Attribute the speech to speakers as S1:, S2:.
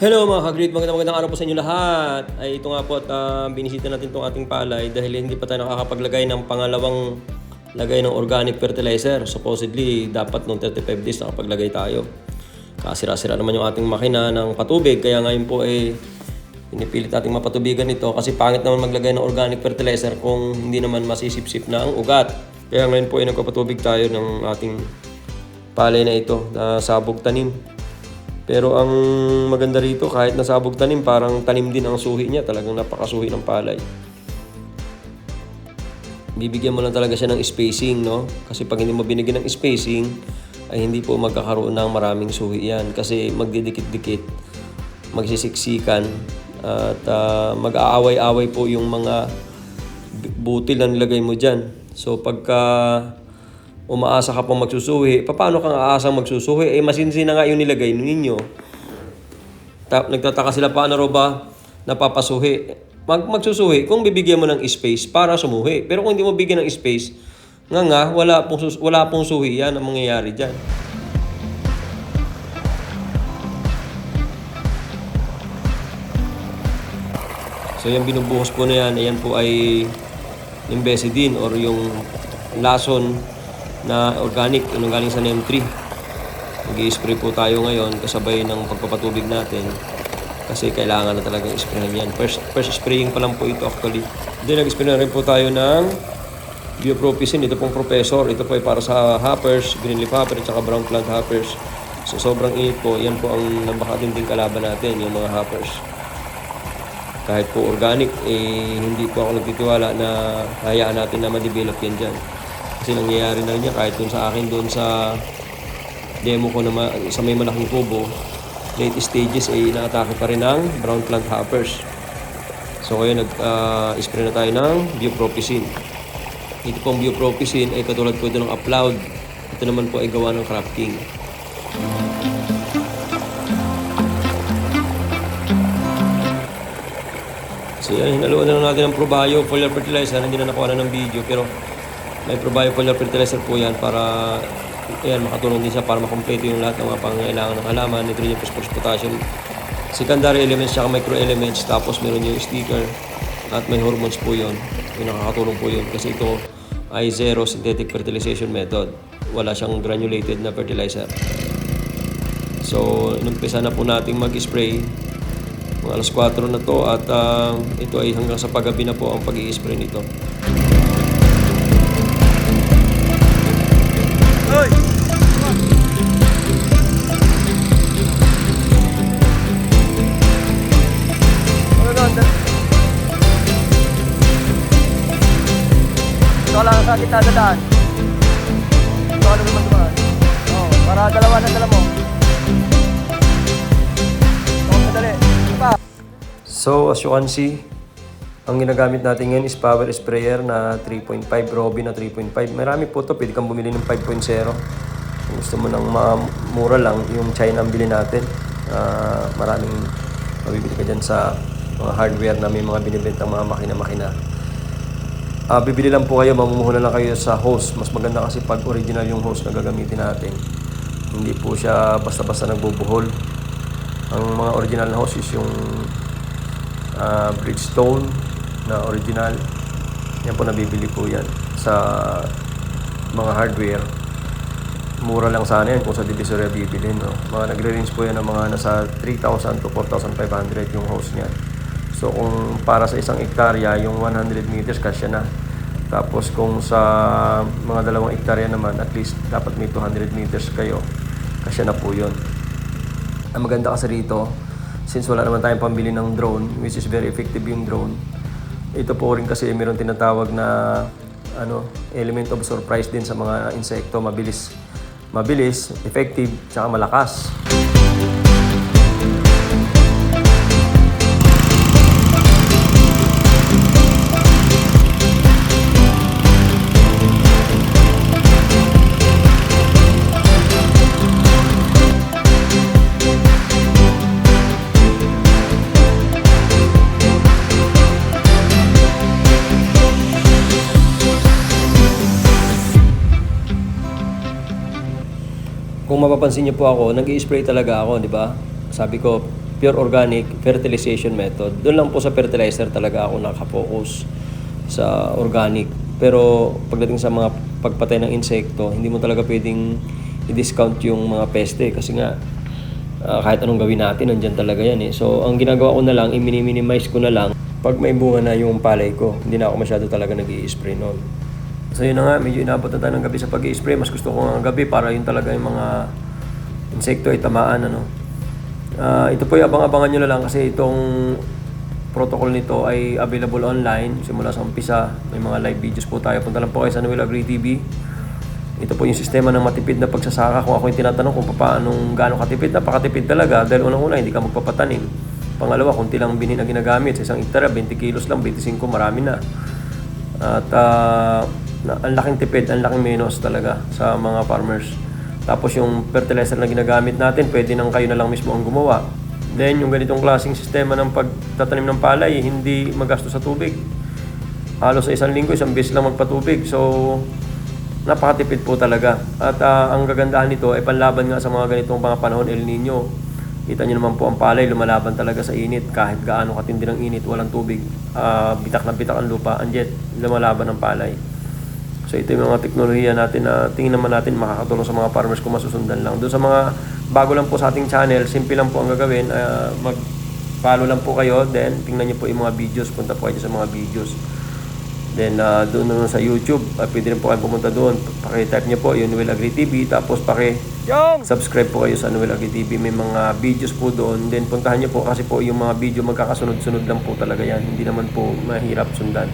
S1: Hello mga ka-great, magandang araw po sa inyo lahat. Ay ito nga po at binisita natin itong ating palay dahil hindi pa tayo nakakapaglagay ng pangalawang lagay ng organic fertilizer. Supposedly dapat noong 35 days nakapaglagay tayo. Kasira-sira naman yung ating makina ng patubig kaya ngayon po pinipilit nating mapatubigan ito kasi pangit naman maglagay ng organic fertilizer kung hindi naman masisip-sip na ang ugat. Kaya ngayon po nagpapatubig tayo ng ating palay na ito na sabog tanim. Pero ang maganda rito, kahit nasabog tanim, parang tanim din ang suhi niya. Talagang napakasuhi ng palay. Bibigyan mo lang talaga siya ng spacing, no? Kasi pag hindi mo binigyan ng spacing, ay hindi po magkakaroon ng maraming suhi yan. Kasi magdidikit-dikit, magsisiksikan, at mag-aaway-away po yung mga butil na nilagay mo dyan. So pagka umaasa ka pang magsusuhi, paano kang aasang magsusuhi? Masinsin na nga yung nilagay ninyo. Nagtataka sila paano ro ba napapasuhi. Magsusuhi kung bibigyan mo ng space para sumuhi. Pero kung hindi mo bigyan ng space, wala pong suhi yan ang mangyayari dyan. So yung binubuhos po na yan, ayan po ay yung Besidin or yung lason na organic, yung galing sa NEM 3. Mag-i-spray po tayo ngayon kasabay ng pagpapatubig natin kasi kailangan na talagang isprayan yan. First spraying pa lang po ito actually. Then nag-spray na rin po tayo ng Biopropicin. Ito pong Professor. Ito po ay para sa hoppers, green leaf hopper at saka brown plant hoppers. So sobrang init po. Yan po ang napakatinding kalaban natin, yung mga hoppers. Kahit po organic, hindi po ako nagtitiwala na hayaan natin na ma-develop yan dyan. Kasi nangyayari na rin yan kahit dun sa akin, dun sa demo ko na sa may malaking kubo, late stages ay inaatake pa rin ng brown plant hoppers. So ngayon nag-spray na tayo ng Biopropicin. Ito pong Biopropicin ay katulad po ito ng upload. Ito naman po ay gawa ng Crop King. So yan, hinaluan na lang natin ng ProBio foliar fertilizer. Hindi na nakuha na ng video pero may ProBio foliar fertilizer po yan para makatulong din siya para makompleto yung lahat ng mga pangangailangan ng halaman, nitrogen, phosphorus, potassium, secondary elements, saka micro elements, tapos meron yung sticker at may hormones po yun. Yung nakakatulong po yun kasi ito ay zero synthetic fertilization method. Wala siyang granulated na fertilizer. So, inumpisa na po nating mag-spray. Mga alas 4 na to at ito ay hanggang sa paggabi na po ang pag-i-spray nito. Hoy! Ito lang sa kita dadaan. Ito ano naman dumaan. Para dalawa na dala mo. Madali. So as you can see, ang ginagamit natin ngayon is power sprayer na 3.5, Robin na 3.5. Marami po ito, pwede kang bumili ng 5.0. Kung gusto mo ng mura lang, yung China ang bili natin. Maraming mabibili ka dyan sa mga hardware na may mga binibentang mga makina-makina. Bibili lang po kayo, mamumuhunan lang kayo sa hose. Mas maganda kasi pag original yung hose na gagamitin natin. Hindi po siya basta-basta nagbubuhol. Ang mga original na hose is yung Bridgestone na original. Yan po, nabibili po yan sa mga hardware. Mura lang sana yan kung sa Divisoria bibili, no? Mga nagre-range po yan ng mga nasa 3,000 to 4,500 yung hose niya. So kung para sa isang hektarya, yung 100 meters kasya na. Tapos kung sa mga 2 hektarya naman, at least dapat may 200 meters kayo. Kasya na po yun. Ang maganda kasi rito, since wala naman tayong pambili ng drone, which is very effective yung drone, ito po rin kasi mayroon tinatawag na element of surprise din sa mga insekto. Mabilis, effective, tsaka malakas. Kung mapapansin niyo po ako, nag-i-spray talaga ako, di ba? Sabi ko, pure organic fertilization method. Doon lang po sa fertilizer talaga ako nakapokus sa organic. Pero pagdating sa mga pagpatay ng insekto, hindi mo talaga pwedeng i-discount yung mga peste kasi nga kahit anong gawin natin, nandyan talaga yan eh. So, ang ginagawa ko na lang, i-minimize ko na lang pag may bunga na yung palay ko. Hindi na ako masyado talaga nag-i-spray noon. So, yun na nga, medyo inabot na tayo ng gabi sa pag-i-spray. Mas gusto ko ng gabi para yun talaga yung mga insekto ay tamaan, ano. Ito po yung abang-abangan nyo na lang kasi itong protocol nito ay available online simula sa umpisa. May mga live videos po tayo. Punta lang po kayo sa Noel Agri TV. Ito po yung sistema ng matipid na pagsasaka. Kung ako yung tinatanong kung gaano katipid, napakatipid talaga. Dahil unang-una, hindi ka magpapatanim. Pangalawa, kunti lang binin na ginagamit. Sa isang hektara, 20 kilos lang, 25, marami na. At ang laking tipid, ang laking menos talaga sa mga farmers. Tapos yung fertilizer na ginagamit natin, pwede nang kayo na lang mismo ang gumawa. Then, yung ganitong klaseng sistema ng pagtatanim ng palay, hindi magastos sa tubig. Halos sa isang linggo, isang beses lang magpatubig. So, napakatipid po talaga. At ang gagandahan nito ay panlaban nga sa mga ganitong mga panahon, El Nino. Kita nyo naman po ang palay, lumalaban talaga sa init. Kahit gaano katindi ng init, walang tubig. Bitak na bitak ang lupa, andiyan lumalaban ang palay. So ito yung mga teknolohiya natin na tingin naman natin makakatulong sa mga farmers kung masusundan lang. Doon sa mga bago lang po sa ating channel, simple lang po ang gagawin. Mag-follow lang po kayo, then tingnan nyo po yung mga videos, punta po kayo sa mga videos. Then doon naman sa YouTube, pwede rin po kayo pumunta doon. Paki-type niyo po yung Noel Agri TV, tapos paki-subscribe po kayo sa Noel Agri TV. May mga videos po doon. Then puntahan niyo po kasi po yung mga video magkakasunod-sunod lang po talaga yan. Hindi naman po mahirap sundan.